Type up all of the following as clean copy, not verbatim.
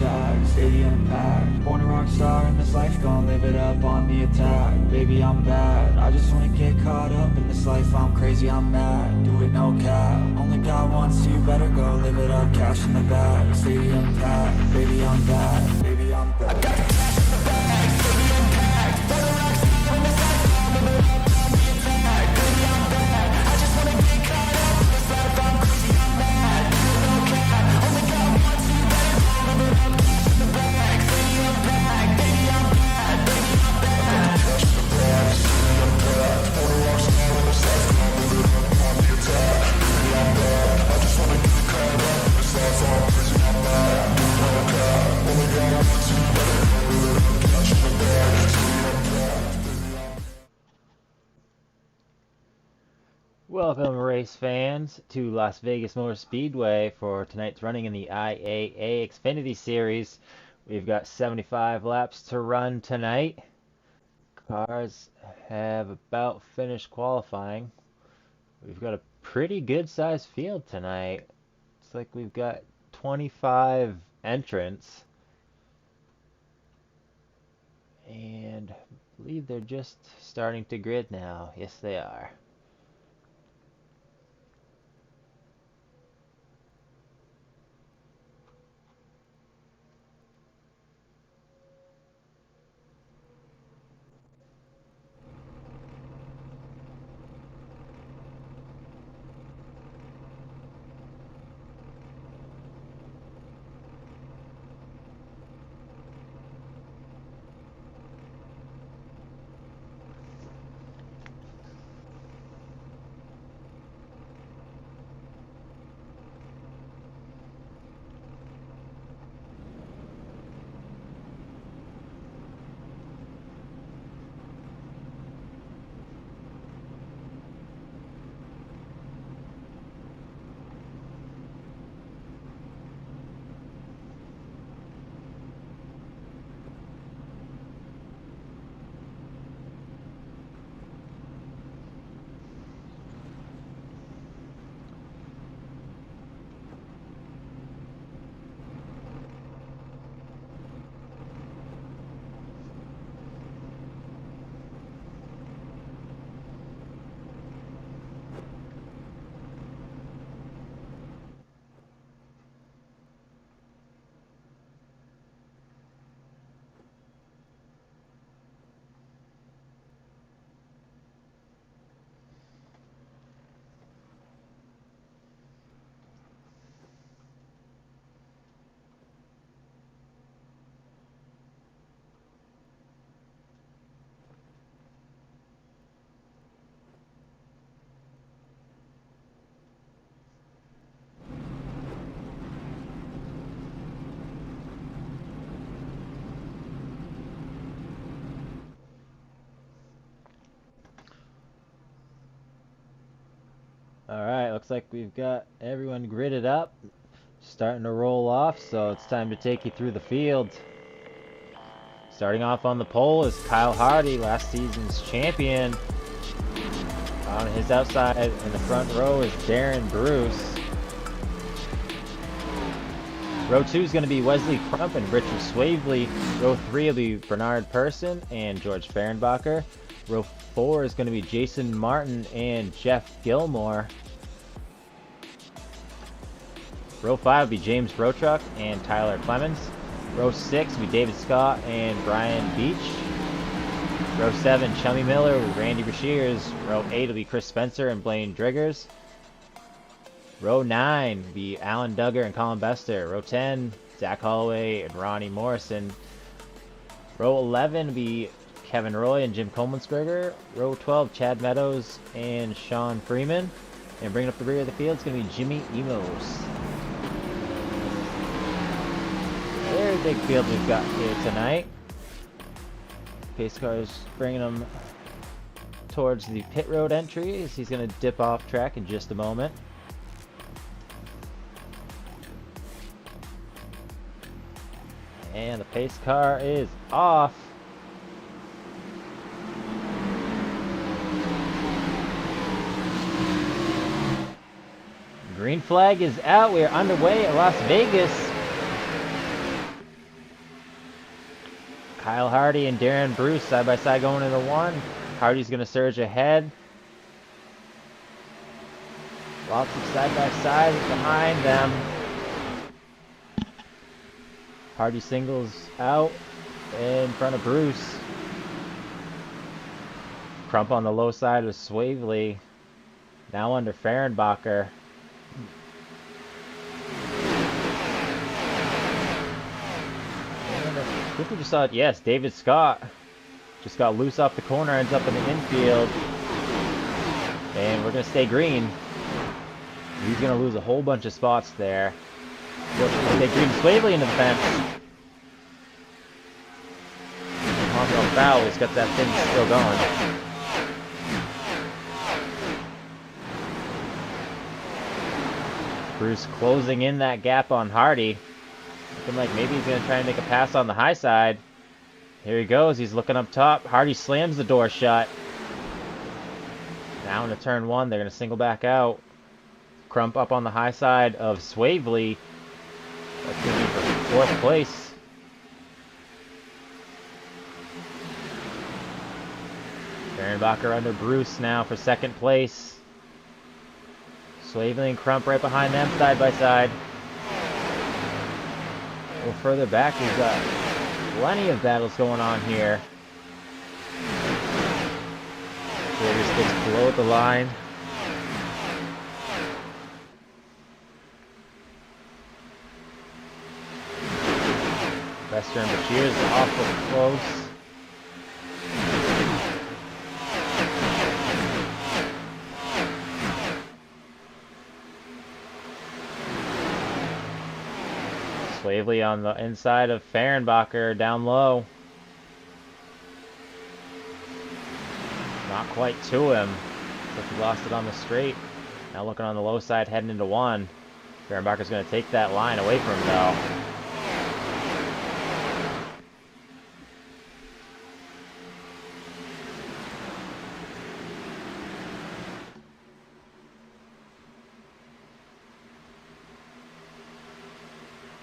tag, stadium packed. Born a rock star in this life, gon' live it up on the attack. Baby, I'm bad, I just wanna get caught up in this life. I'm crazy, I'm mad, do it no cap. Only got one, so you better go live it up. Cash in the bag, stadium packed. Baby, I'm bad, baby, I'm bad. I got cash in the bag, stadium packed. Born a rock star in this life, gon' live it up on the attack. Baby, I'm bad, I just wanna get caught up in this life. I'm crazy, I'm mad, do it no cap. Only got one, so you better go live it up. Cash in the bag, stadium packed. Baby, I'm bad, baby, I'm bad. Cash in the bag, stadium packed. Born a rock star in this life, gon' live it up on the attack. Baby, I'm bad, I just wanna get caught up in this life. I'm crazy, I'm mad, do it no cap. Only got one, so you better go live it up. Cash in the bag, stadium packed. Welcome, race fans, to Las Vegas Motor Speedway for tonight's running in the IAA Xfinity Series. We've got 75 laps to run tonight. Cars have about finished qualifying. We've got a pretty good-sized field tonight. It's like we've got 25 entrants. And I believe they're just starting to grid now. Yes, they are. Alright, looks like we've got everyone gridded up, starting to roll off, so it's time to take you through the field. Starting off on the pole is Kyle Hardy, last season's champion. On his outside in the front row is Darren Bruce. Row 2 is going to be Wesley Crump and Richard Swavely. Row 3 will be Bernard Person and George Fehrenbacher. Row 4 is going to be Jason Martin and Jeff Gilmore. Row 5 will be James Brotruck and Tyler Clemens. Row 6 will be David Scott and Brian Beach. Row 7, Chummy Miller with Randy Brashears. Row 8 will be Chris Spencer and Blaine Driggers. Row 9 will be Alan Duggar and Colin Bester. Row 10, Zach Holloway and Ronnie Morrison. Row 11 will be Kevin Roy and Jim Coleman-Sperger. Row 12, Chad Meadows and Sean Freeman. And bringing up the rear of the field is going to be Jimmy Emos. Very big field we've got here tonight. Pace car's bringing him towards the pit road entry. He's going to dip off track in just a moment. And the pace car is off. Green flag is out. We are underway at Las Vegas. Kyle Hardy and Darren Bruce side by side going into one. Hardy's going to surge ahead. Lots of side by side behind them. Hardy singles out in front of Bruce. Crump on the low side of Swavely. Now under Fehrenbacher. I think we just saw it. Yes, David Scott just got loose off the corner, ends up in the infield. And we're going to stay green. He's going to lose a whole bunch of spots there. Fortunately, stay green. Swavely into the fence. Monreal foul has got that thing still going. Bruce closing in that gap on Hardy. Looking like maybe he's going to try and make a pass on the high side. Here he goes. He's looking up top. Hardy slams the door shut. Now into turn one. They're going to single back out. Crump up on the high side of Swavely. That's going to be for fourth place. Fehrenbacher under Bruce now for second place. Swavely and Crump right behind them, side by side. A little further back, we've got plenty of battles going on here. Swavely sticks below the line. Lester and Bashir's awful close. Swavely on the inside of Fehrenbacher, down low. Not quite to him. But he lost it on the straight. Now looking on the low side, heading into one. Fehrenbacher's going to take that line away from him, though.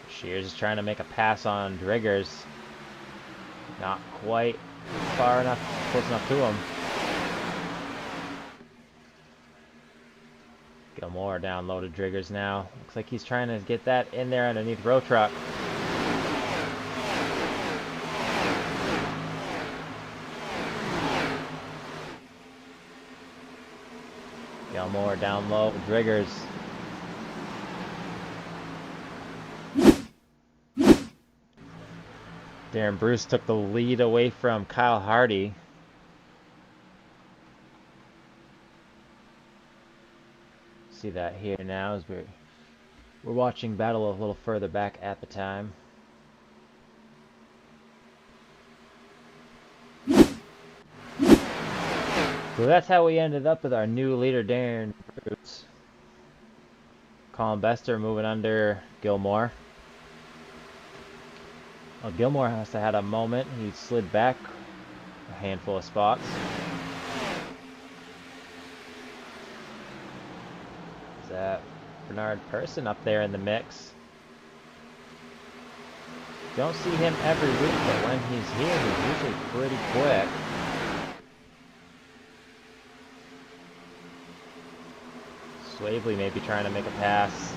Shears is trying to make a pass on Driggers. Not quite far enough, close enough to him. Gilmore down low to Driggers now. Looks like he's trying to get that in there underneath Row Truck. Gilmore down low to Driggers. Darren Bruce took the lead away from Kyle Hardy. See that here now as we're watching battle a little further back at the time. So that's how we ended up with our new leader, Darren Bruce. Colin Bester moving under Gilmore. Well, Gilmore has to had a moment. He slid back a handful of spots. Is that Bernard Person up there in the mix? Don't see him every week, but when he's here, he's usually pretty quick. Swavely may be trying to make a pass.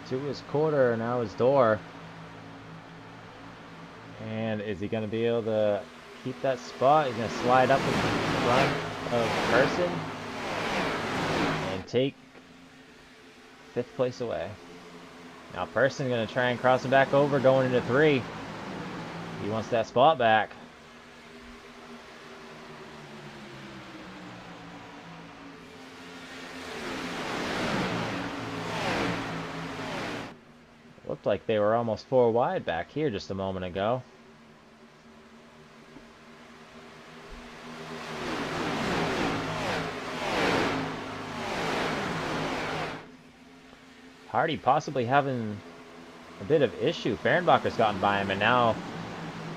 To his quarter, now his door. And is he going to be able to keep that spot? He's going to slide up in front of Person and take fifth place away. Now Person going to try and cross him back over going into three. He wants that spot back. Looked like they were almost four wide back here just a moment ago. Hardy possibly having a bit of issue. Fehrenbacher's gotten by him, and now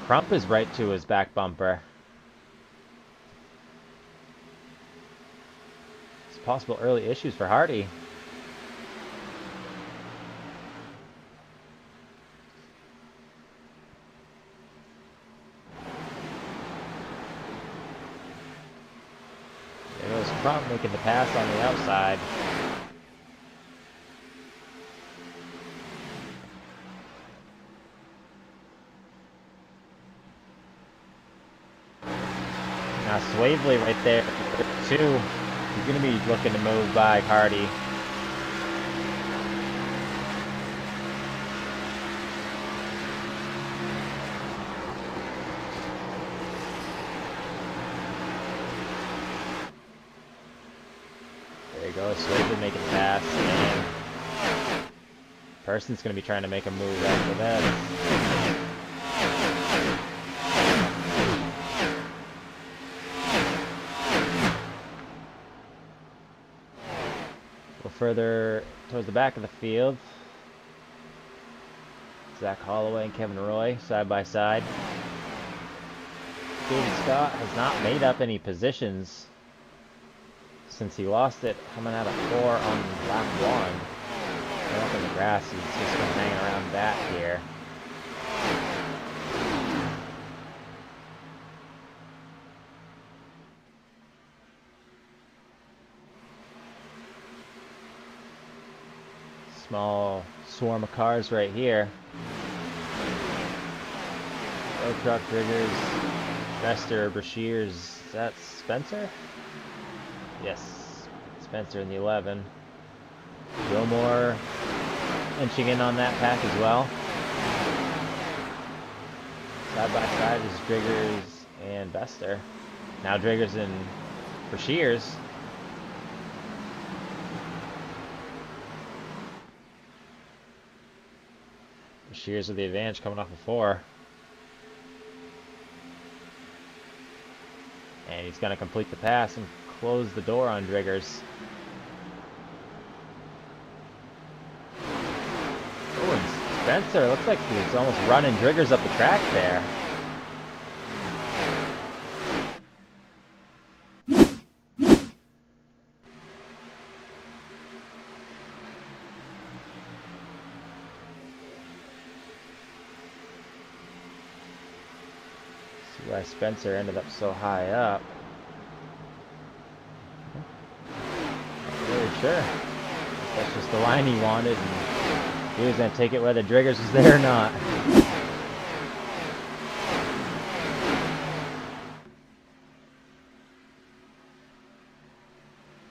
Crump is right to his back bumper. possible early issues for Hardy. There goes Crump making the pass on the outside. Now Swavely right there, too. He's going to be looking to move by Hardy. There you go, Swavely making the pass, and Person's going to be trying to make a move after that. Further towards the back of the field, Zach Holloway and Kevin Roy side by side. David Scott has not made up any positions since he lost it coming out of 4 on lap 1. Right up in the grass, he's just been hanging around back here. Small swarm of cars right here. Road Truck, Riggers, Bester, Brashears. Is that Spencer? Yes, Spencer in the 11. Gilmore inching in on that pack as well. Side by side is Driggers and Bester. Now Driggers and Brashears. Shears with the advantage coming off of 4. And he's going to complete the pass and close the door on Driggers. Oh, and Spencer looks like he's almost running Driggers up the track there. Why Spencer ended up so high up. Not really sure. That's just the line he wanted, and he was going to take it whether Driggers was there or not.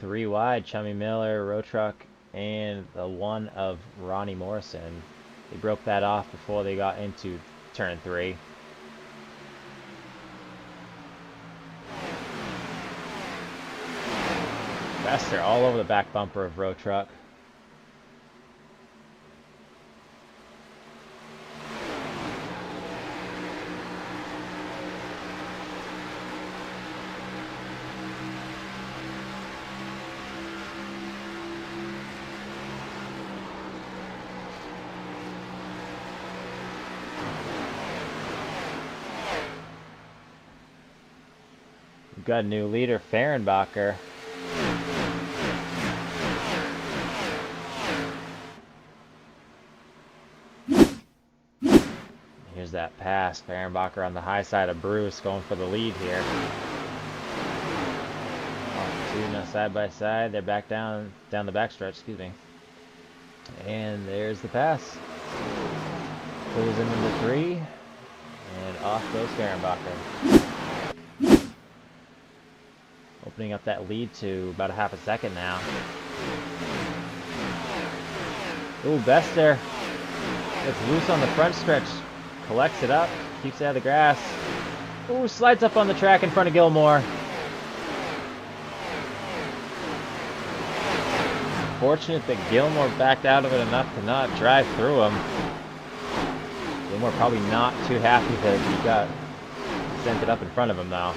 Three wide, Chummy Miller, Road Truck, and the one of Ronnie Morrison. They broke that off before they got into turn 3. Bester all over the back bumper of Road Truck. We've got a new leader, Fehrenbacher. Here's that pass. Fehrenbacher on the high side of Bruce going for the lead here. Two now side by side. They're back down the backstretch, excuse me. And there's the pass. Closing into 3. And off goes Fehrenbacher. Opening up that lead to about a half a second now. Ooh, Bester gets loose on the front stretch. Collects it up, keeps it out of the grass. Ooh, slides up on the track in front of Gilmore. Fortunate that Gilmore backed out of it enough to not drive through him. Gilmore probably not too happy that he got sent it up in front of him now.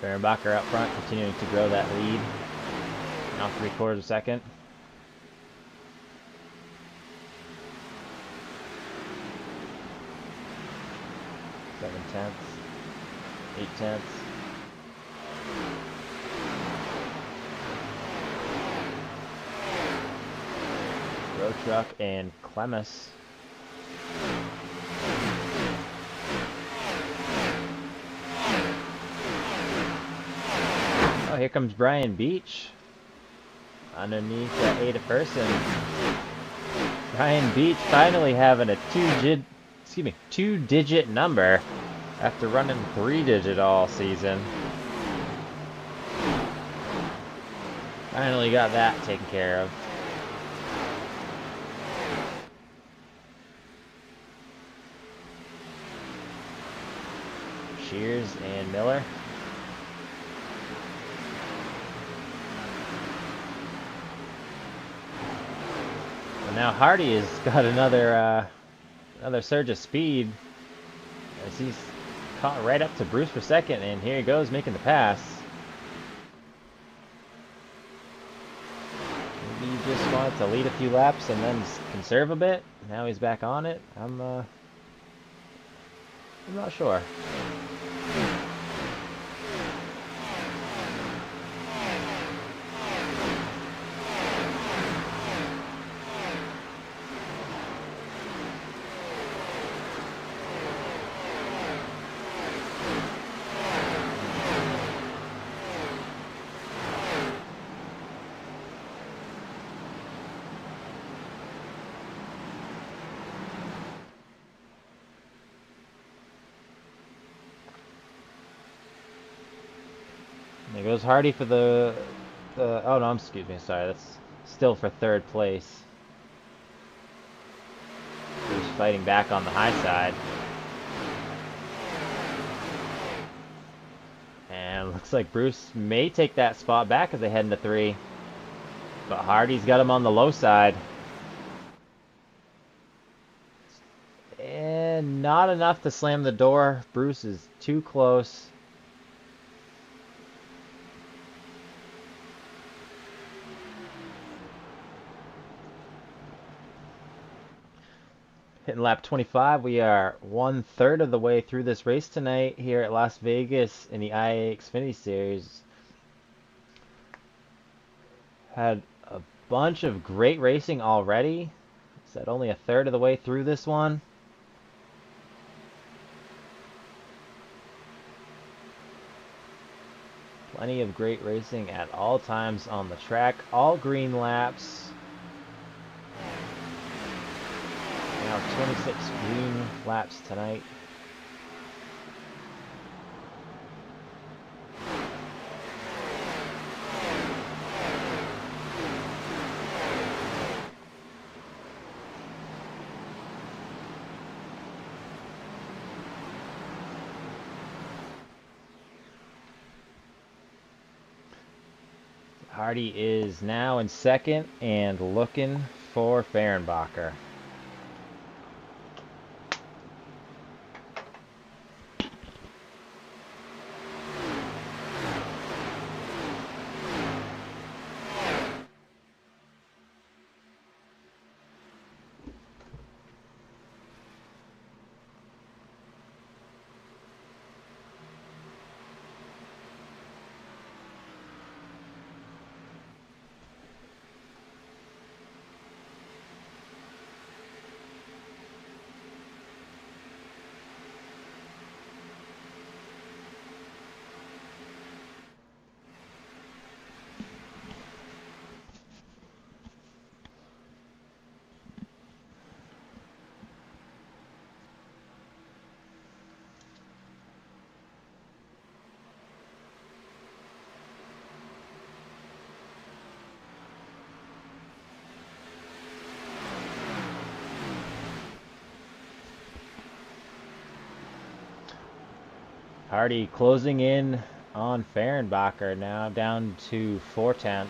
Fehrenbacher up front, continuing to grow that lead. Now 3/4 of a second. tenths, 8 tenths. Road Truck and Clemis. Oh, here comes Brian Beach underneath Ada Person. Brian Beach finally having a two-digit number after running 3-digit all season. Finally got that taken care of. Shears and Miller. Well, now Hardy has got another surge of speed as he's caught right up to Bruce for second, and here he goes making the pass. Maybe he just wanted to lead a few laps and then conserve a bit. Now he's back on it. I'm not sure. There goes Hardy for the oh no, excuse me, sorry, that's still for third place. He's fighting back on the high side. And looks like Bruce may take that spot back as they head into 3. But Hardy's got him on the low side. And not enough to slam the door. Bruce is too close. Hitting lap 25, we are 1/3 of the way through this race tonight here at Las Vegas in the IAA Xfinity Series. Had a bunch of great racing already. Said only 1/3 of the way through this one. Plenty of great racing at all times on the track. All green laps. Now 26 green laps tonight. Hardy is now in second and looking for Fehrenbacher. Hardy closing in on Fehrenbacher now, down to 4/10.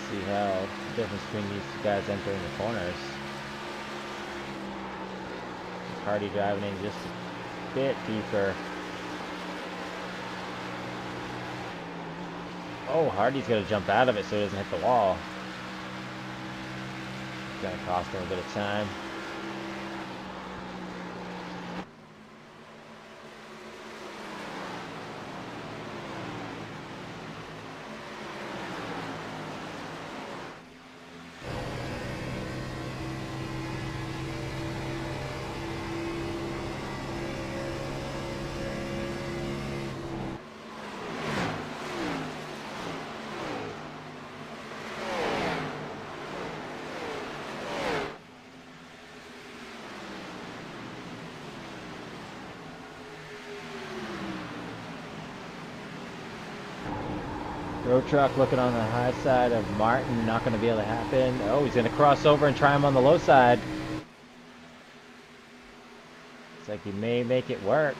See how difference between these two guys entering the corners. Hardy driving in just a bit deeper. Oh, Hardy's got to jump out of it so he doesn't hit the wall. It's going to cost him a bit of time. Road truck looking on the high side of Martin, not going to be able to happen. Oh, he's going to cross over and try him on the low side. Looks like he may make it work.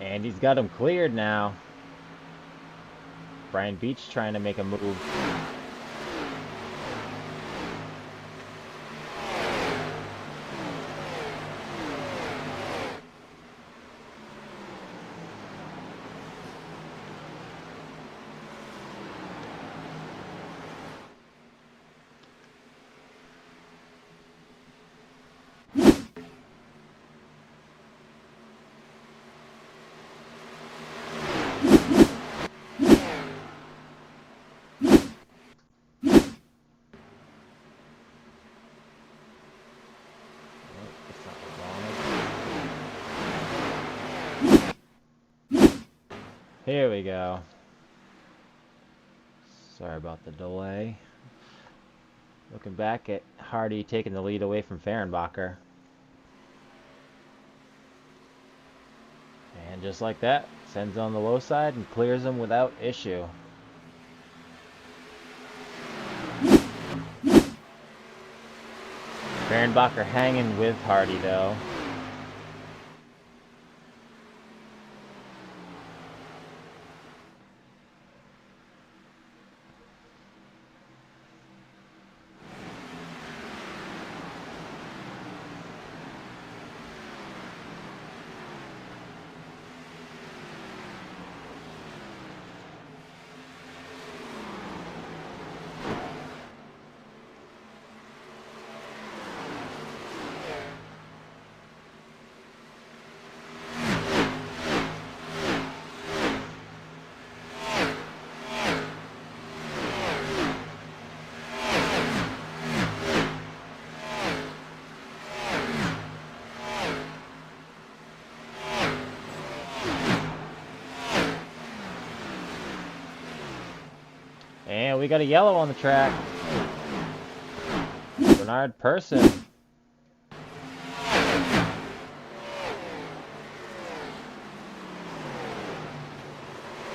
And he's got him cleared now. Brian Beach trying to make a move. Here we go. Sorry about the delay. Looking back at Hardy taking the lead away from Fehrenbacher. And just like that, sends on the low side and clears him without issue. Fehrenbacher hanging with Hardy though. And we got a yellow on the track. Bernard Person.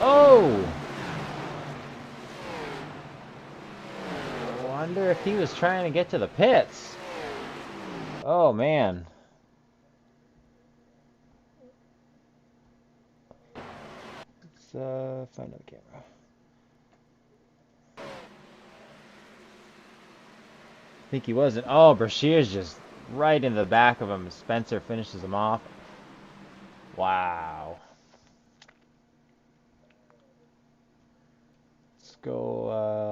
Oh! I wonder if he was trying to get to the pits. Oh, man. Let's find another camera. I think he wasn't. Oh, Brashear's just right in the back of him. Spencer finishes him off. Wow. Let's go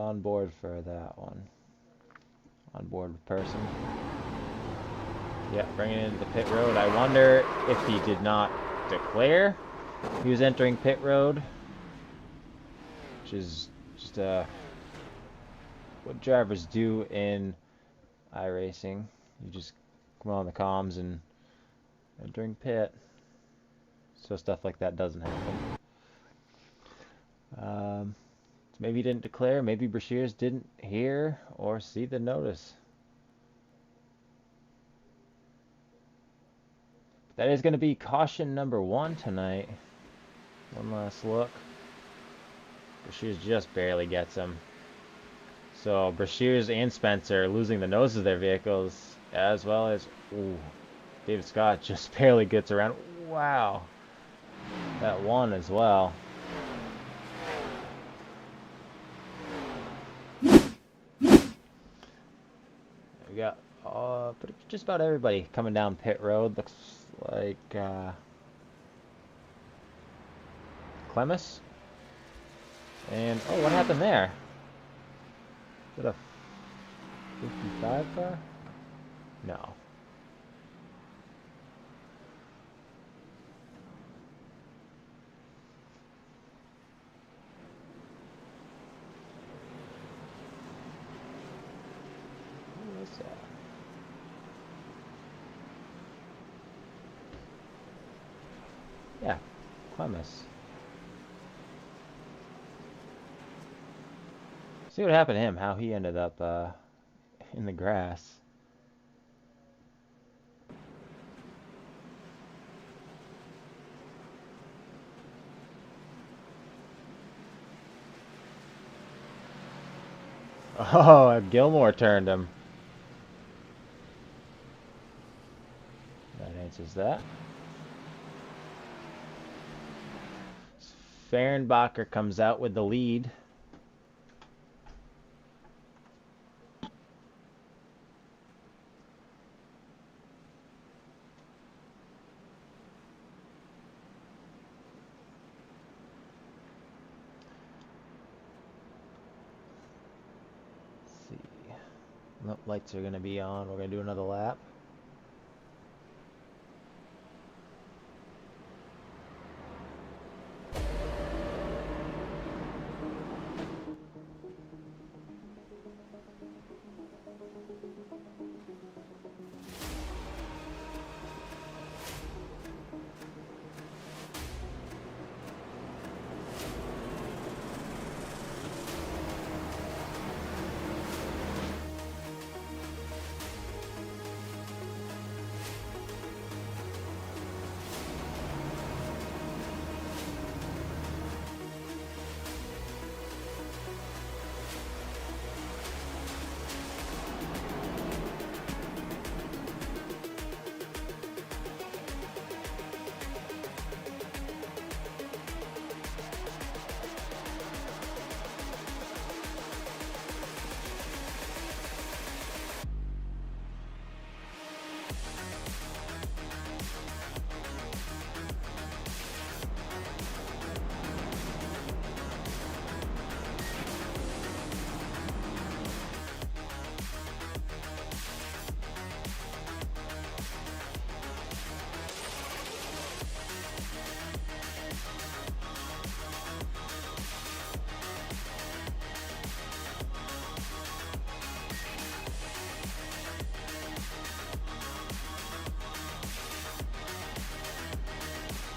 on board for that one. On board with Person. Yeah, bringing it into the pit road. I wonder if he did not declare he was entering pit road. Which is just what drivers do in iRacing. You just come on the comms and entering pit. So stuff like that doesn't happen. So maybe he didn't declare. Maybe Brashears didn't hear or see the notice. That is going to be caution number 1 tonight. One last look. Brashears just barely gets him. So Brashears and Spencer losing the nose of their vehicles, as well as David Scott just barely gets around. Wow, that one as well. But just about everybody coming down pit road. Looks like Clemis. And oh, what happened there? Is it a 55 car? No. Who is that? Yeah, Clemis. See what happened to him, how he ended up in the grass. Oh, Gilmore turned him. That answers that. Fehrenbacher comes out with the lead. Let's see. Nope, lights are going to be on. We're going to do another lap.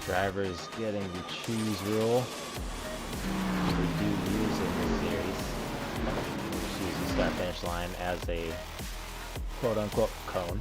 Drivers getting the choose rule. We do use in this series. Choose the start finish line as a quote unquote cone.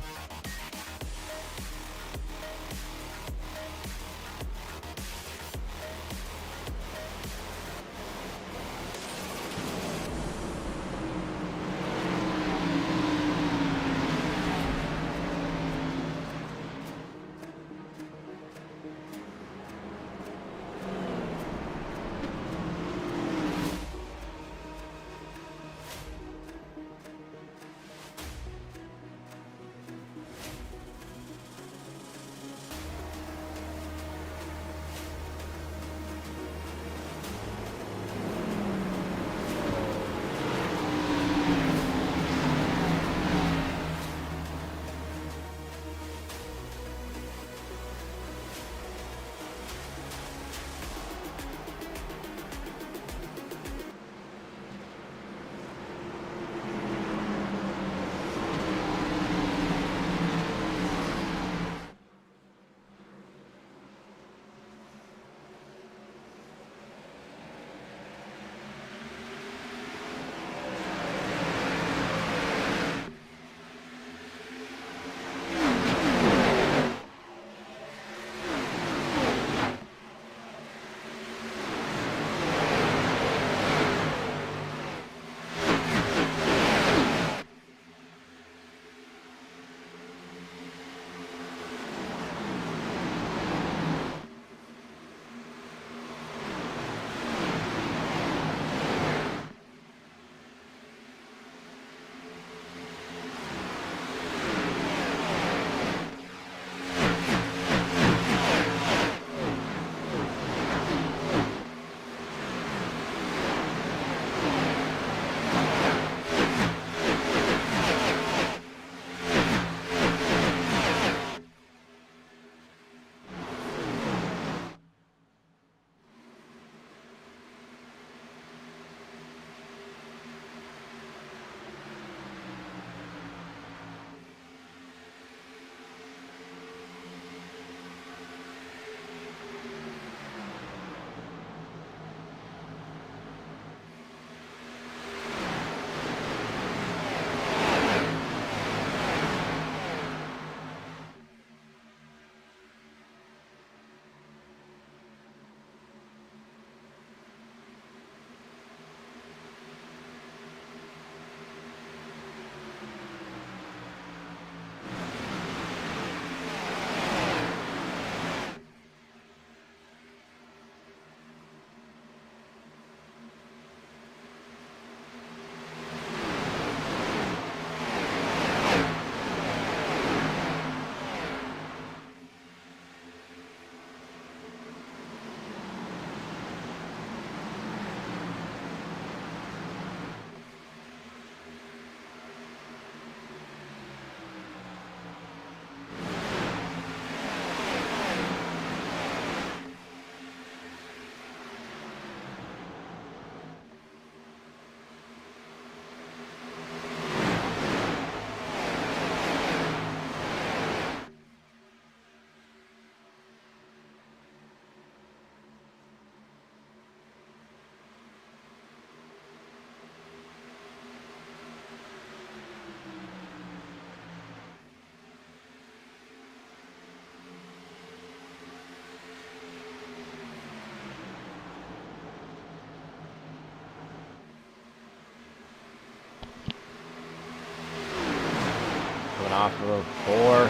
off of 4.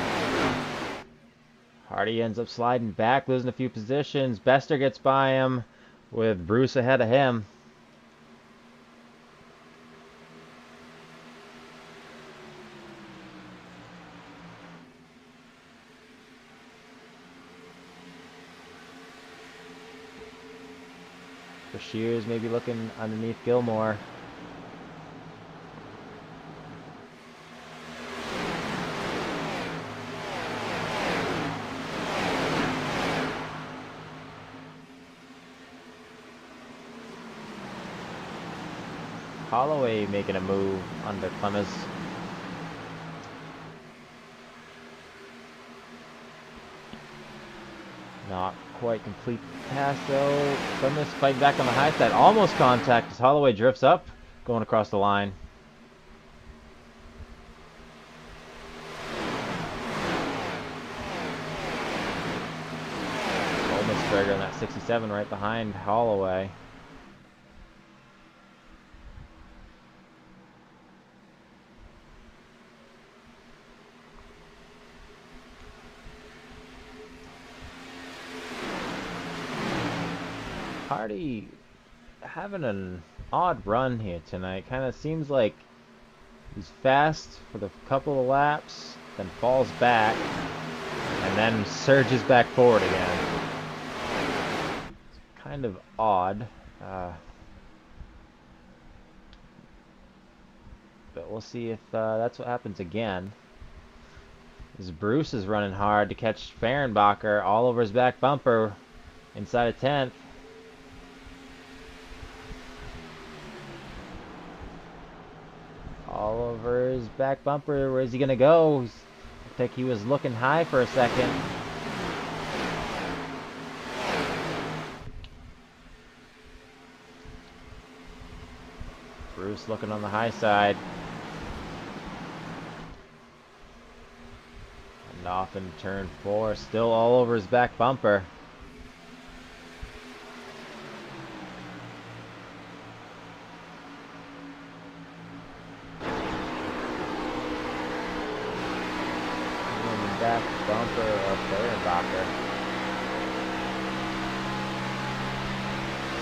Hardy ends up sliding back, losing a few positions. Bester gets by him with Bruce ahead of him. Shears maybe looking underneath Gilmore. Holloway making a move under Clemens. Not quite complete pass though. Clemens fighting back on the high side. Almost contact as Holloway drifts up, going across the line. Almost trigger on that 67 right behind Holloway. Hardy having an odd run here tonight. Kind of seems like he's fast for the couple of laps, then falls back, and then surges back forward again. It's kind of odd. But we'll see if that's what happens again. As Bruce is running hard to catch Fehrenbacher all over his back bumper inside of 10th. All over his back bumper. Where's he gonna go? I think he was looking high for a second. Bruce looking on the high side. And off in turn 4. Still all over his back bumper. Back bumper of Fehrenbacher.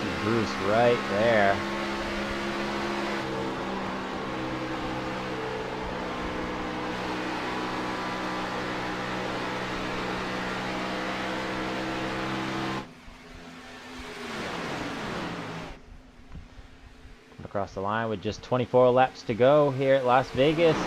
See Bruce right there. Across the line with just 24 laps to go here at Las Vegas.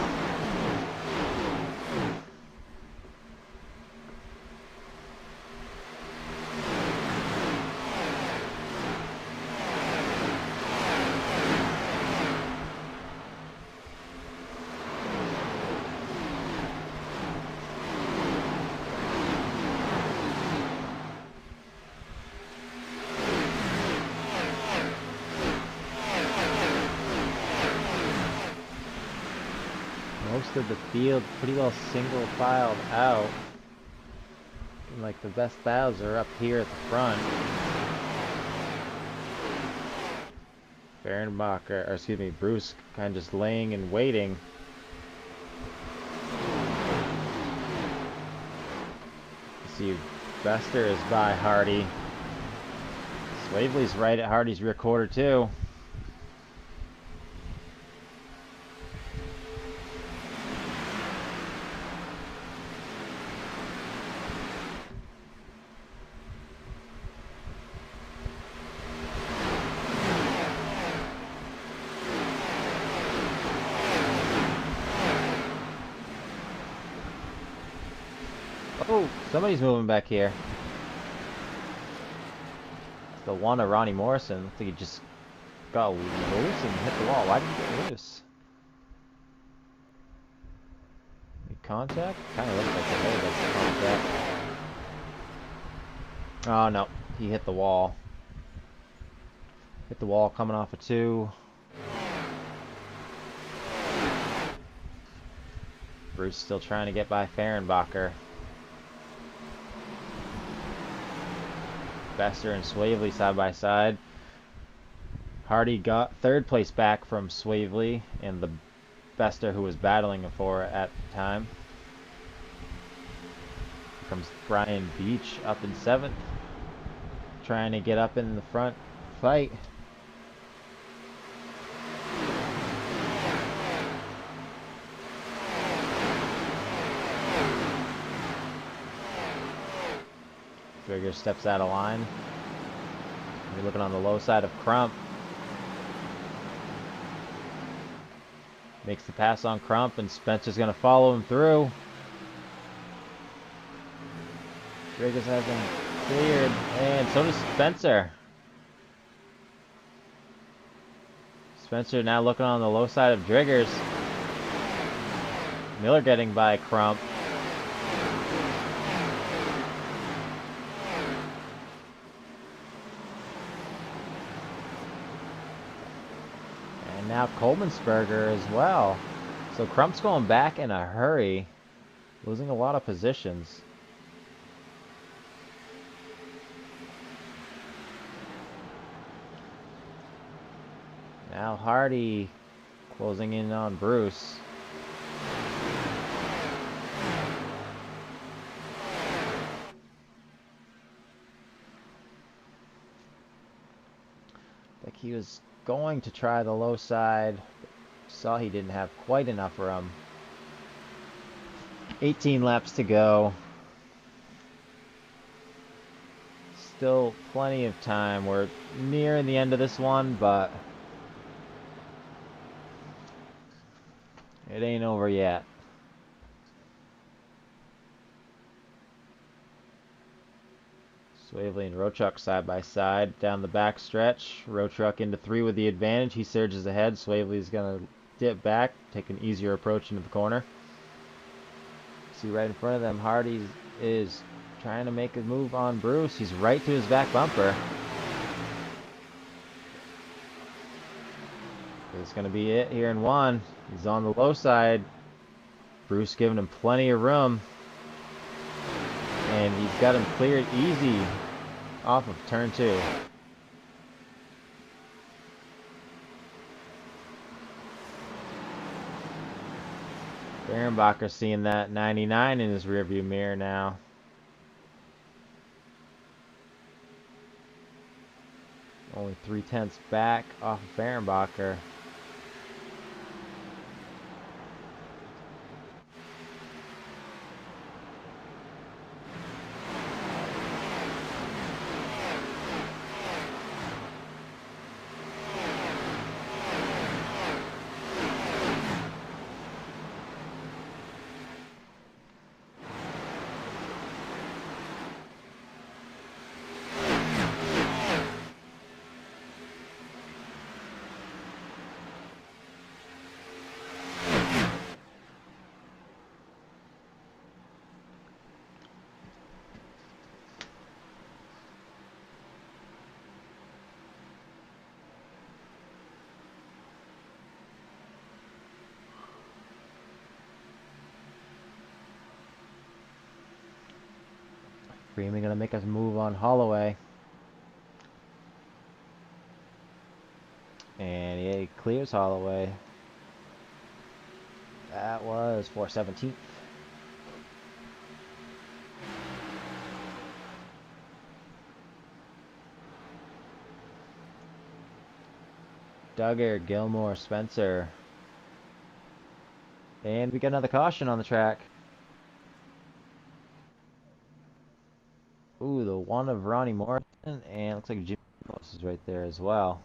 Most of the field pretty well single filed out. And like the best battles are up here at the front. Fehrenbacher, or excuse me, Bruce kind of just laying and waiting. You see Bester is by Hardy. Swavely's right at Hardy's rear quarter too. Oh, somebody's moving back here. It's the one of Ronnie Morrison. Looks like he just got loose and hit the wall. Why did he get loose? Any contact? Kind of looks like a little bit of contact. Oh no, he hit the wall. Hit the wall coming off of 2. Bruce still trying to get by Fehrenbacher. Bester and Swavely side by side. Hardy got 3rd place back from Swavely and the Bester who was battling him for at the time. comes Brian Beach up in 7th, trying to get up in the front fight. Trigger steps out of line. You're looking on the low side of Crump. Makes the pass on Crump, and Spencer's going to follow him through. Driggers has him cleared, and so does Spencer. Spencer now looking on the low side of Driggers. Miller getting by Crump. And now Coleman'sberger as well. So Crump's going back in a hurry, losing a lot of positions. Now Hardy closing in on Bruce. Like he was going to try the low side, saw he didn't have quite enough room. 18 laps to go. Still plenty of time. We're nearing the end of this one, but it ain't over yet. Swavely and Rochuk side by side down the back stretch. Rochuk into 3 with the advantage. He surges ahead. Swavely's going to dip back, take an easier approach into the corner. See right in front of them, Hardy is trying to make a move on Bruce. He's right to his back bumper. It's going to be it here in 1. He's on the low side. Bruce giving him plenty of room. And he's got him cleared easy off of turn 2. Fehrenbacher seeing that 99 in his rearview mirror now. Only 0.3 back off of Fehrenbacher. Freeman gonna make us move on Holloway. And yeah, he clears Holloway. That was 417th. Duggar, Gilmore, Spencer. And we got another caution on the track. Ooh, the one of Ronnie Morrison, and looks like Jimmy Moss is right there as well.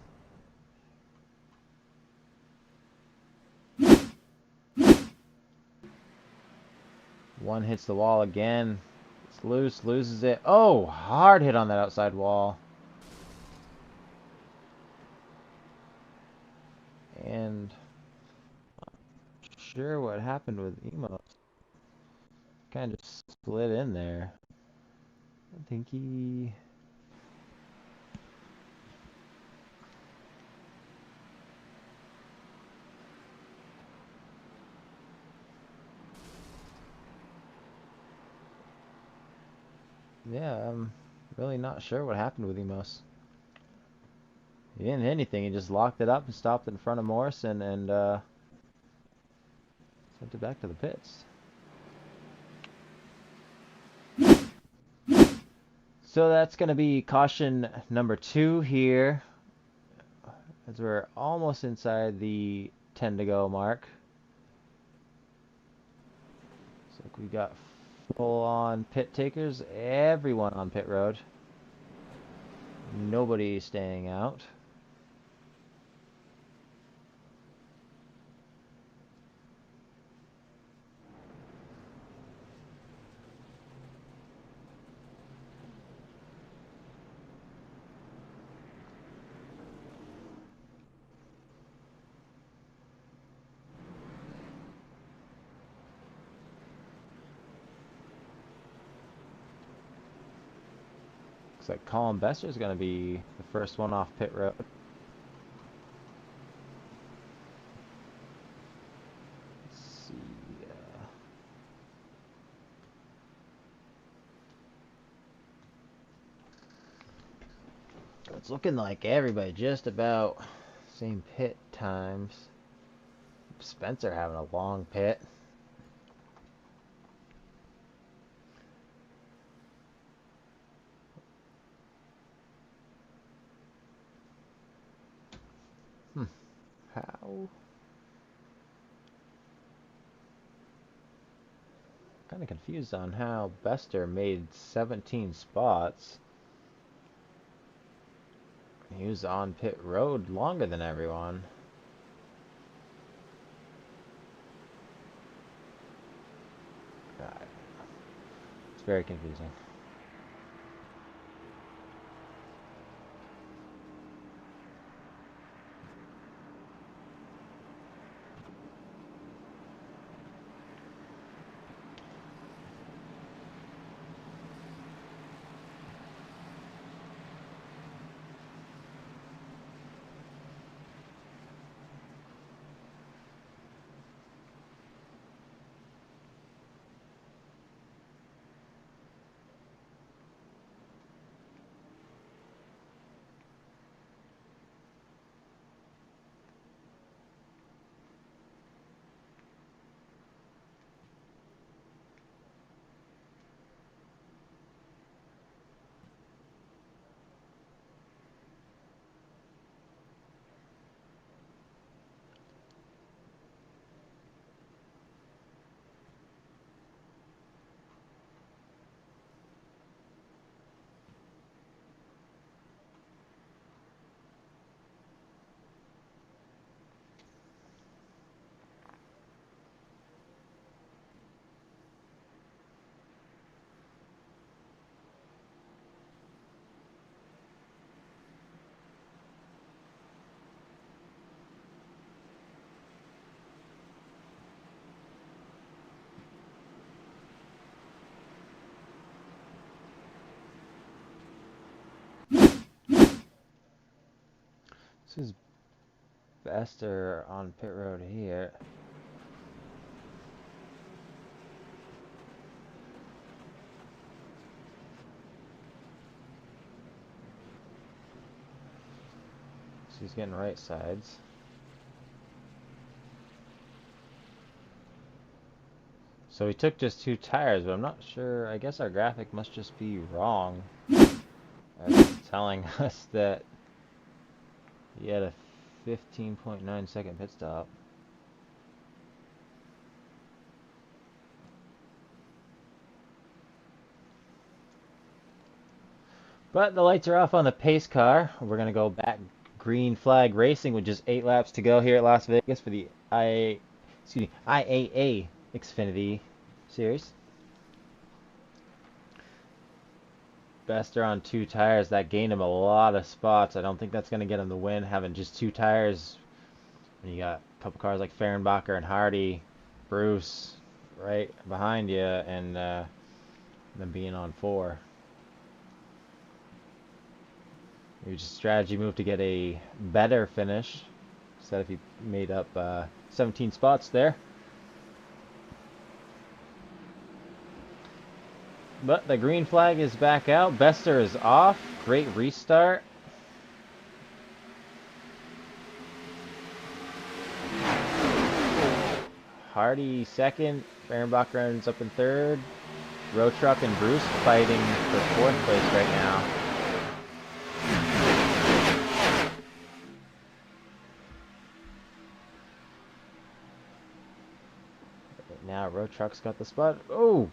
One hits the wall again. It's loose, loses it. Oh, hard hit on that outside wall. And not sure what happened with Emos. Kind of split in there. I think he... Yeah, I'm really not sure what happened with Emos. He didn't hit anything, he just locked it up and stopped in front of Morrison and sent it back to the pits. So that's going to be caution number 2 here, as we're almost inside the 10 to go mark. So we got full on pit takers, everyone on pit road. Nobody staying out. Looks like Colin Bester is going to be the first one off pit road. Let's see. It's looking like everybody just about same pit times. Spencer having a long pit. How? Kind of confused on how Bester made 17 spots. He was on pit road longer than everyone. God. It's very confusing. This is Bester on pit road here. So he's getting right sides. So he took just 2 tires, but I'm not sure. I guess our graphic must just be wrong. It's telling us that he had a 15.9 second pit stop. But the lights are off on the pace car. We're going to go back green flag racing with just 8 laps to go here at Las Vegas for the IAA Xfinity series. Bester on 2 tires. That gained him a lot of spots. I don't think that's going to get him the win, having just 2 tires. When you got a couple cars like Fehrenbacher and Hardy, Bruce right behind you, and them being on 4. Maybe just a strategy move to get a better finish. Instead, if he made up 17 spots there. But the green flag is back out. Bester is off. Great restart. Hardy second. Fehrenbacher ends up in third. Road Truck and Bruce fighting for 4th place right now. Now Road Truck's got the spot. Oh,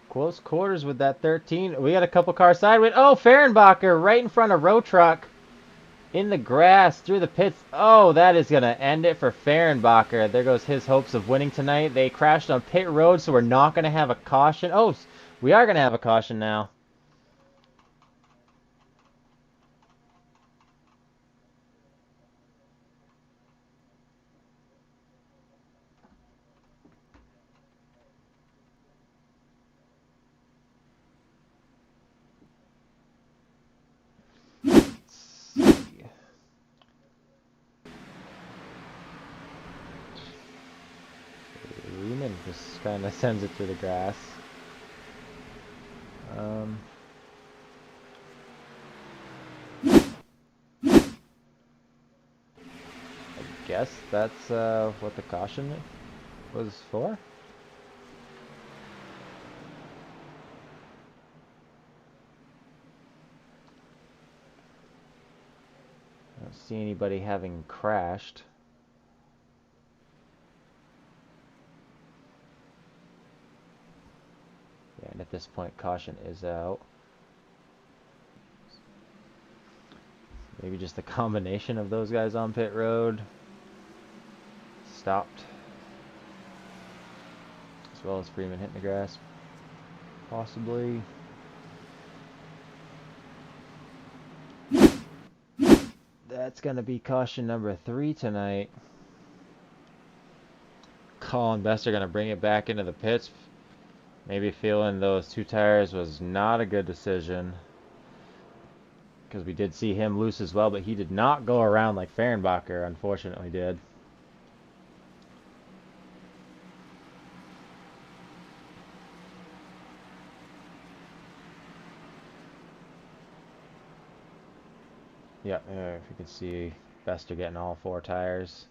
close quarters with that 13. We got a couple cars sideways. Oh, Fehrenbacher right in front of Road Truck. In the grass, through the pits. Oh, that is going to end it for Fehrenbacher. There goes his hopes of winning tonight. They crashed on pit road, so we're not going to have a caution. Oh, we are going to have a caution now. Riemann just kind of sends it through the grass. I guess that's what the caution was for. I don't see anybody having crashed. Yeah, and at this point, caution is out. Maybe just the combination of those guys on pit road stopped, as well as Freeman hitting the grass, possibly. That's going to be caution number 3 tonight. Colin Bester going to bring it back into the pits. Maybe feeling those 2 tires was not a good decision, because we did see him loose as well, but he did not go around like Fehrenbacher unfortunately did. Yeah, if you can see Bester getting all 4 tires.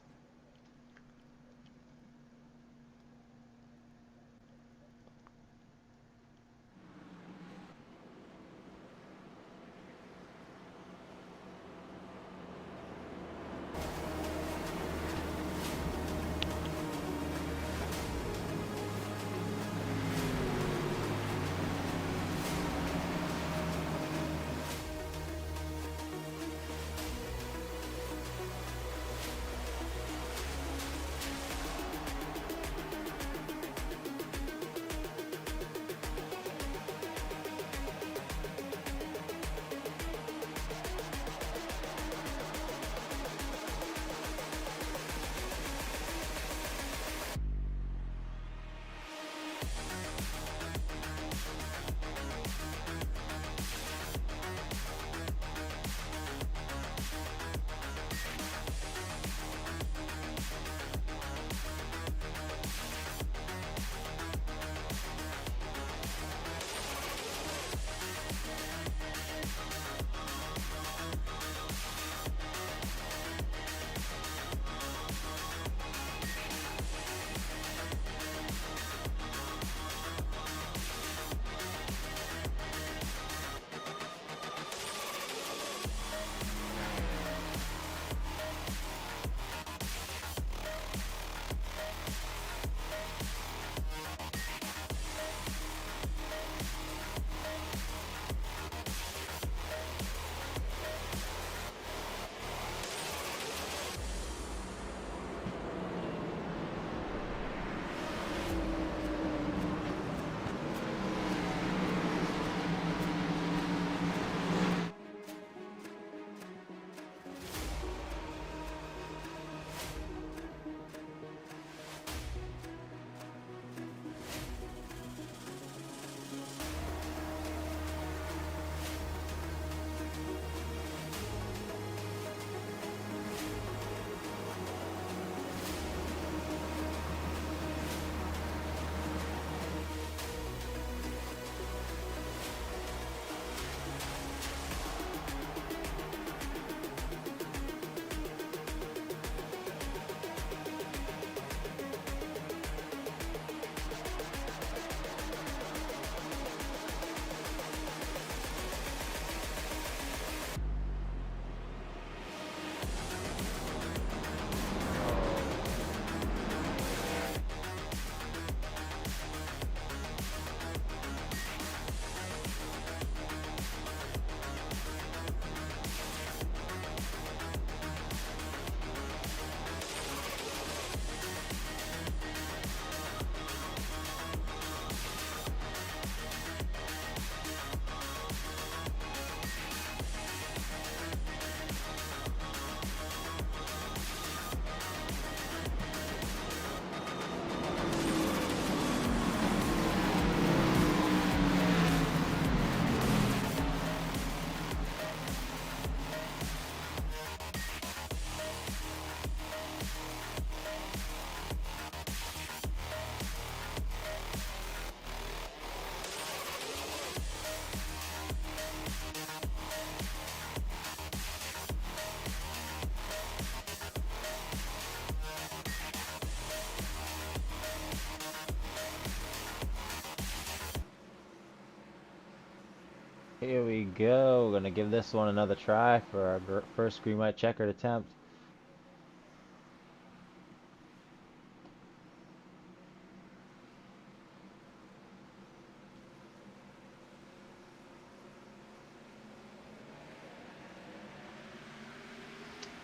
Here we go. We're gonna give this one another try for our first green white checkered attempt.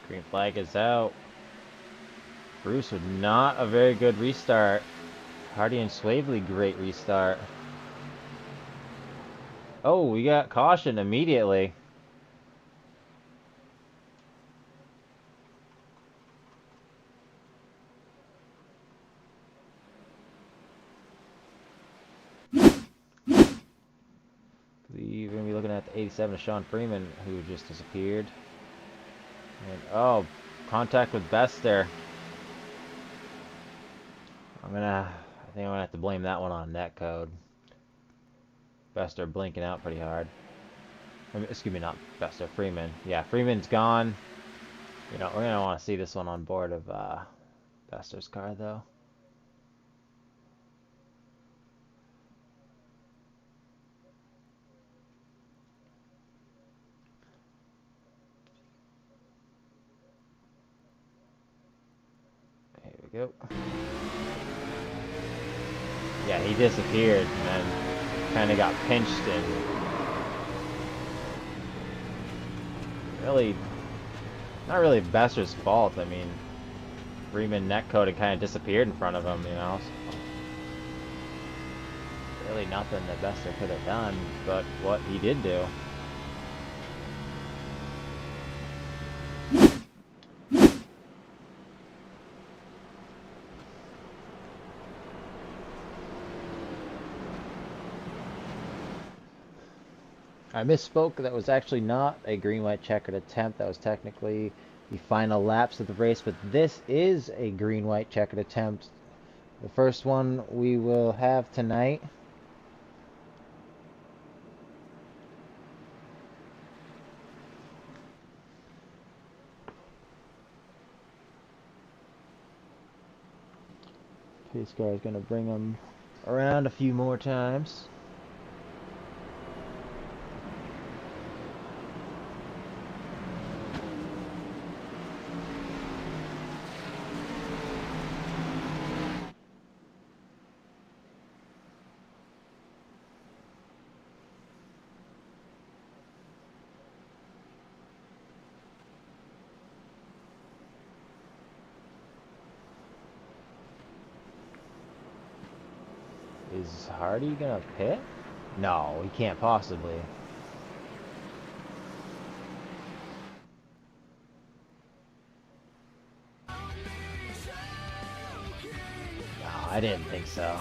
Green flag is out. Bruce with not a very good restart. Hardy and Swavely, great restart. Oh, we got caution immediately. We're going to be looking at the 87 of Sean Freeman, who just disappeared. And, oh, contact with Bester. I think I'm gonna have to blame that one on netcode. Bester blinking out pretty hard. I mean, excuse me, not Bester, Freeman. Yeah, Freeman's gone. You know, we're gonna want to see this one on board of Bester's car though. Here we go. Yeah, he disappeared and then kind of got pinched and really, not really Bester's fault. I mean, Freeman netcode and kind of disappeared in front of him, you know. So really nothing that Bester could have done, but what he did do. I misspoke. That was actually not a green-white checkered attempt. That was technically the final laps of the race, but this is a green-white checkered attempt. The first one we will have tonight. Pace car is going to bring him around a few more times. Is Hardy gonna pit? No, he can't possibly. No, I didn't think so.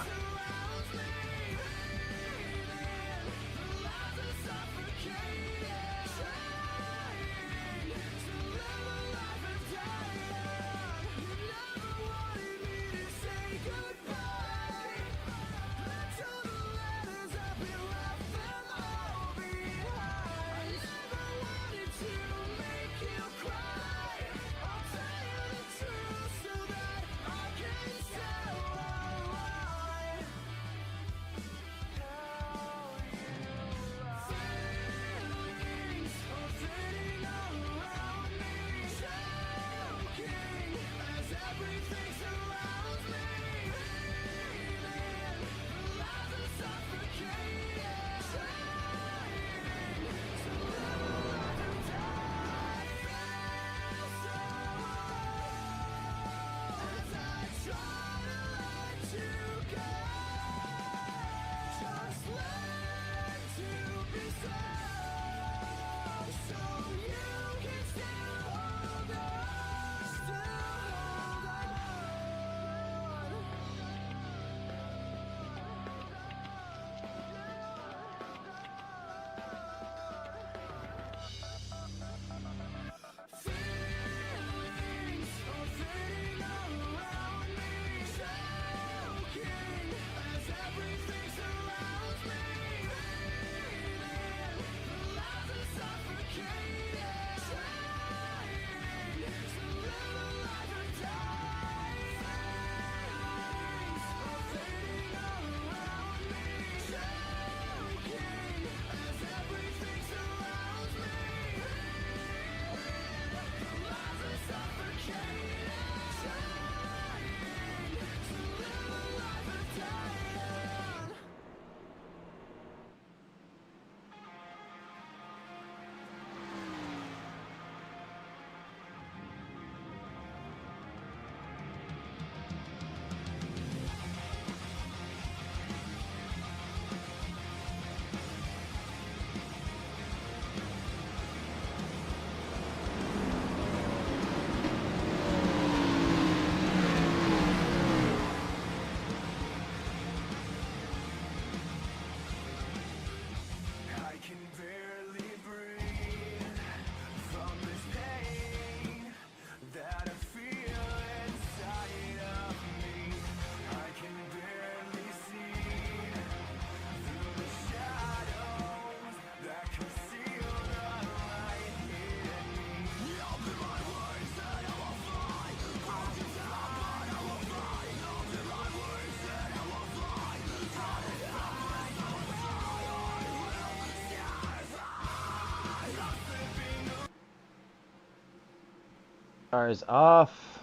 Cars off.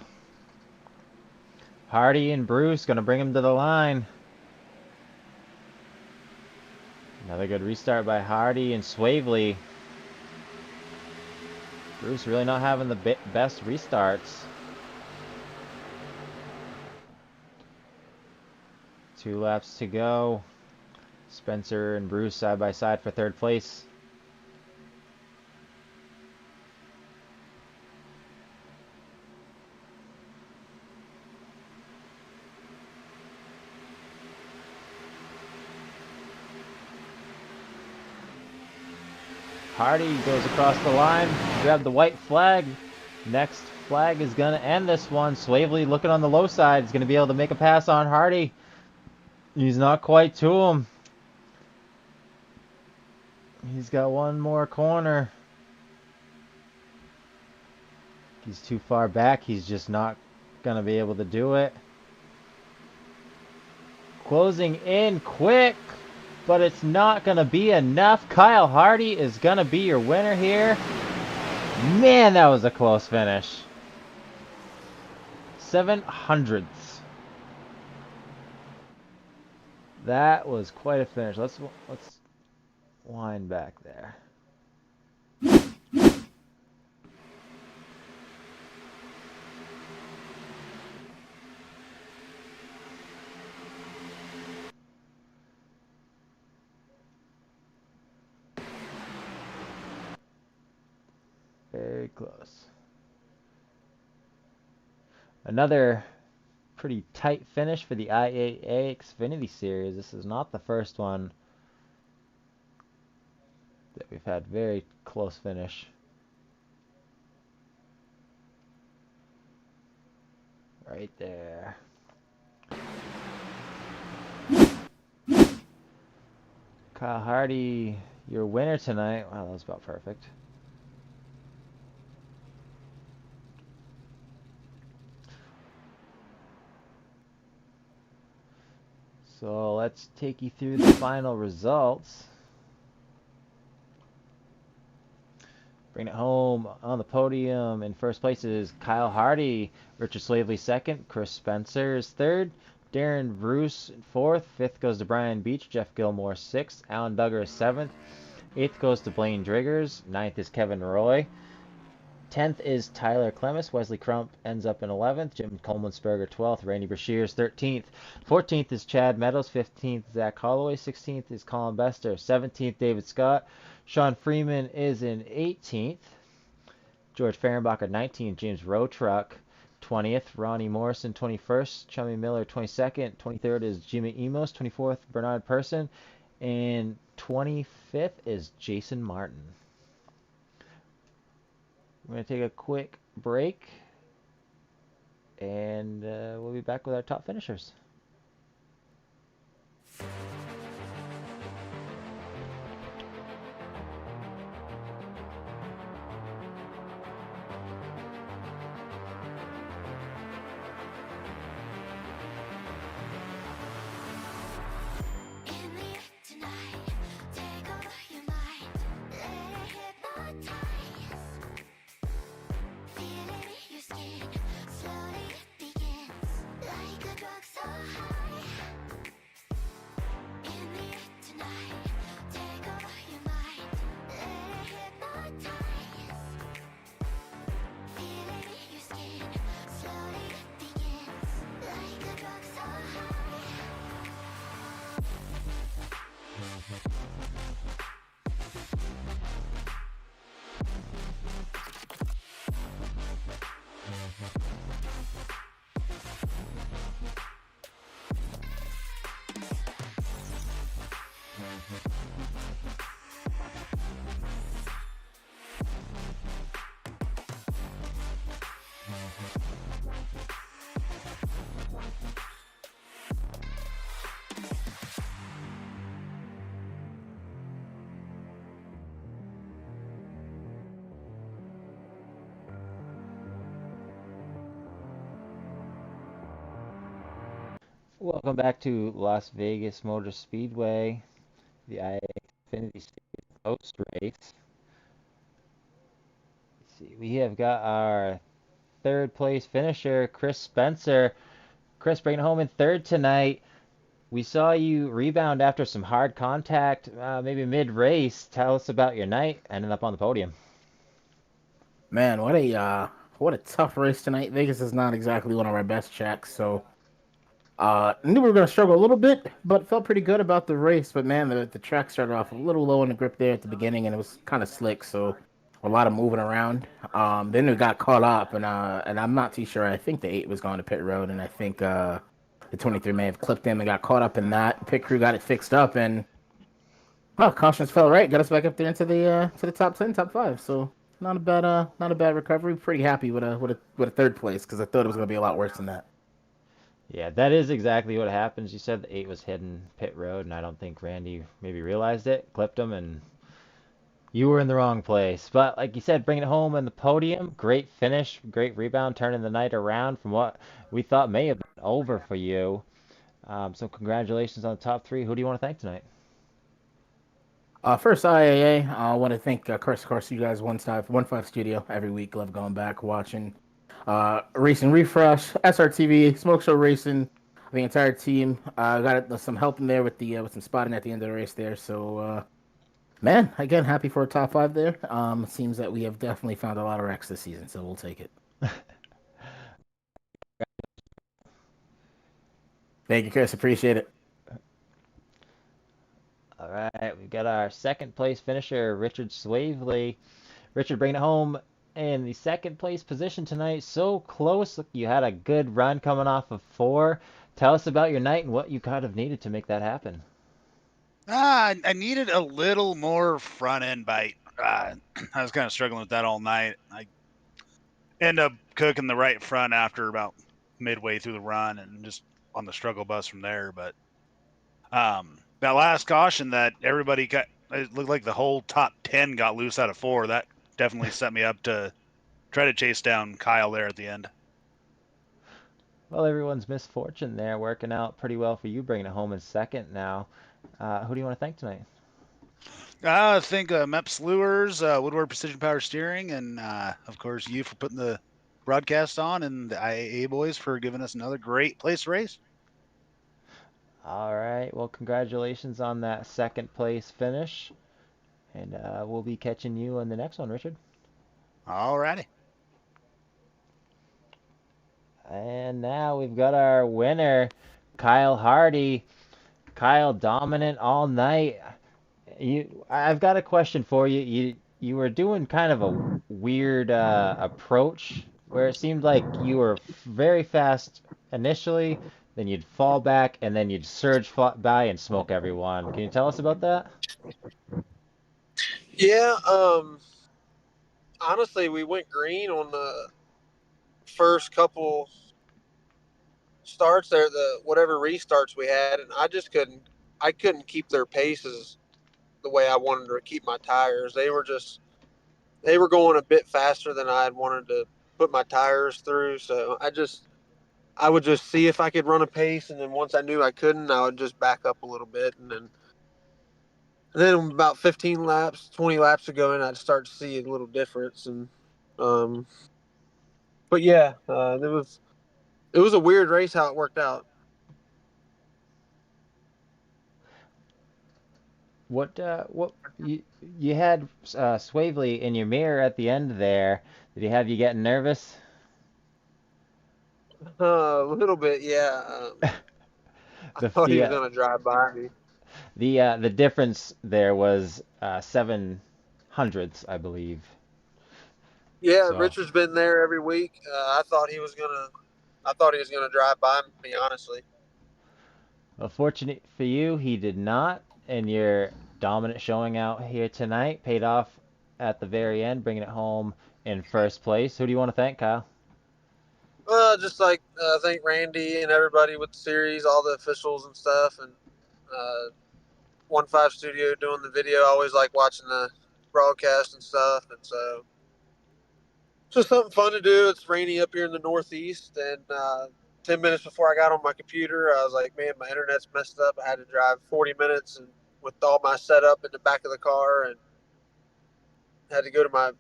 Hardy and Bruce gonna bring him to the line. Another good restart by Hardy and Swavely. Bruce really not having the best restarts. 2 laps to go. Spencer and Bruce side by side for 3rd place. Hardy goes across the line, grab the white flag. Next flag is going to end this one. Swavely looking on the low side. He's going to be able to make a pass on Hardy. He's not quite to him. He's got one more corner. He's too far back. He's just not going to be able to do it. Closing in quick, but it's not going to be enough. Kyle Hardy is going to be your winner here. Man, that was a close finish. 700ths. That was quite a finish. Let's wind back there. Very close. Another pretty tight finish for the IAA Xfinity Series. This is not the first one that we've had very close finish. Right there. Kyle Hardy, your winner tonight. Wow, that was about perfect. So let's take you through the final results. Bring it home on the podium. In first place is Kyle Hardy. Richard Slavely second. Chris Spencer is third. Darren Bruce fourth. Fifth goes to Brian Beach. Jeff Gilmore sixth. Alan Duggar is seventh. Eighth goes to Blaine Driggers. Ninth is Kevin Roy. 10th is Tyler Clemis. Wesley Crump ends up in 11th. Jim Coleman-Sperger 12th. Randy Brashears 13th. 14th is Chad Meadows. 15th, Zach Holloway. 16th is Colin Bester. 17th, David Scott. Sean Freeman is in 18th. George Fehrenbacher 19th. James Rotruck 20th. Ronnie Morrison 21st. Chummy Miller 22nd. 23rd is Jimmy Emos. 24th, Bernard Person. And 25th is Jason Martin. We're going to take a quick break, and we'll be back with our top finishers. Welcome back to Las Vegas Motor Speedway, the IAA Xfinity Series post race. Let's see, we have got our third place finisher, Chris Spencer. Chris bringing it home in third tonight. We saw you rebound after some hard contact, maybe mid-race. Tell us about your night. Ended up on the podium. Man, what a tough race tonight. Vegas is not exactly one of our best tracks, so knew we were gonna struggle a little bit, but felt pretty good about the race. But man, the track started off a little low in the grip there at the beginning, and it was kind of slick, so a lot of moving around. Then we got caught up, and I'm not too sure. I think the 8 was going to pit road, and I think the 23 may have clipped him and got caught up in that. Pit crew got it fixed up, and cautions fell right, got us back up there into the to the top 10, top 5. So not a bad recovery. Pretty happy with a third place because I thought it was gonna be a lot worse than that. Yeah, that is exactly what happens. You said the 8 was hidden pit road, and I don't think Randy maybe realized it, clipped him, and you were in the wrong place. But like you said, bringing it home in the podium, great finish, great rebound, turning the night around from what we thought may have been over for you. So congratulations on the top 3. Who do you want to thank tonight? First IAA, I want to thank of course, you guys one five studio every week. Love going back watching Racing Refresh, SRTV, Smoke Show Racing, the entire team. Got some help in there with some spotting at the end of the race there. So man, again, happy for a top 5 there. Seems that we have definitely found a lot of wrecks this season, so we'll take it. Thank you, Chris. Appreciate it. All right, we've got our second place finisher, Richard Swavely. Richard bringing it home in the second place position tonight. So close. You had a good run coming off of 4. Tell us about your night and what you kind of needed to make that happen. I needed a little more front end bite. I was kind of struggling with that all night. I end up cooking the right front after about midway through the run and just on the struggle bus from there. But that last caution that everybody got, it looked like the whole top 10 got loose out of 4. That definitely set me up to try to chase down Kyle there at the end. Well, everyone's misfortune there working out pretty well for you, bringing it home in second now. Who do you want to thank tonight? I think MEP Slewers, Woodward Precision Power Steering, and of course you for putting the broadcast on, and the IAA boys for giving us another great place to race. All right. Well, congratulations on that second place finish. And we'll be catching you on the next one, Richard. All righty. And now we've got our winner, Kyle Hardy. Kyle dominant all night. I've got a question for you. You were doing kind of a weird approach where it seemed like you were very fast initially, then you'd fall back, and then you'd surge by and smoke everyone. Can you tell us about that? Yeah, honestly, we went green on the first couple starts there, the whatever restarts we had, and I couldn't keep their paces the way I wanted to keep my tires. They were going a bit faster than I had wanted to put my tires through, so I would just see if I could run a pace, and then once I knew I couldn't, I would just back up a little bit, and then about 15 laps, 20 laps ago, and I'd start to see a little difference. And, but yeah, it was a weird race how it worked out. What you had Swavely in your mirror at the end there? Did he have you getting nervous? A little bit, yeah. I The thought he was the going to drive by me. the difference there was 700ths, I believe. Yeah, So, Richard's been there every week. I thought he was gonna drive by me, honestly. well, fortunate for you, he did not, and your dominant showing out here tonight paid off at the very end, bringing it home in first place. Who do you want to thank, Kyle? Just like thank Randy and everybody with the series, all the officials and stuff, and 1-5 Studio doing the video. I always like watching the broadcast and stuff, and so it's just something fun to do. It's rainy up here in the Northeast, and 10 minutes before I got on my computer, I was like, man, my internet's messed up. I had to drive 40 minutes and with all my setup in the back of the car, and had to go to my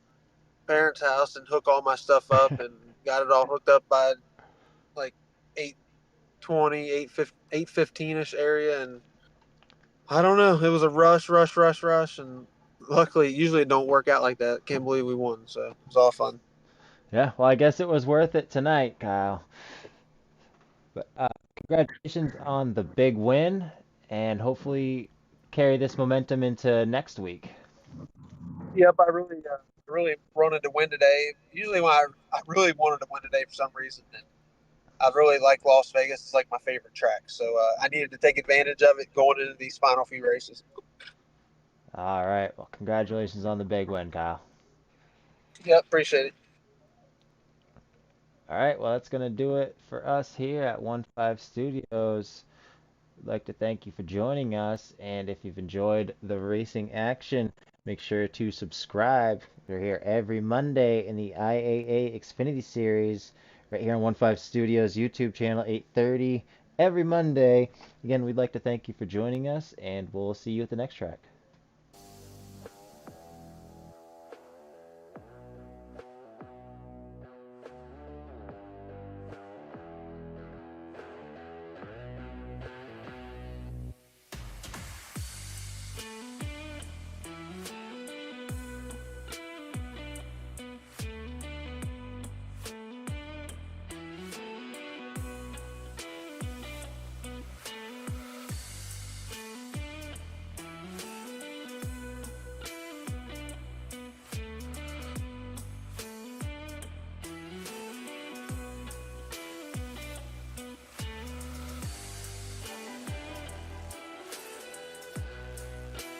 parents' house and hook all my stuff up and got it all hooked up by like 8:20, 8:15 ish area, and I don't know. It was a rush, and luckily, usually it don't work out like that. Can't believe we won, so it was all fun. Yeah, well, I guess it was worth it tonight, Kyle. But congratulations on the big win, and hopefully carry this momentum into next week. Yep, I really wanted to win today. Usually, when I really wanted to win today for some reason, and I really like Las Vegas. It's like my favorite track, so I needed to take advantage of it going into these final few races. All right, well, congratulations on the big win, Kyle. Yep, appreciate it. All right, well, that's going to do it for us here at 1-5 Studios. We'd like to thank you for joining us, and if you've enjoyed the racing action, make sure to subscribe. We're here every Monday in the IAA Xfinity Series, right here on 1-5 Studios YouTube channel, 8:30 every Monday. Again, we'd like to thank you for joining us, and we'll see you at the next track.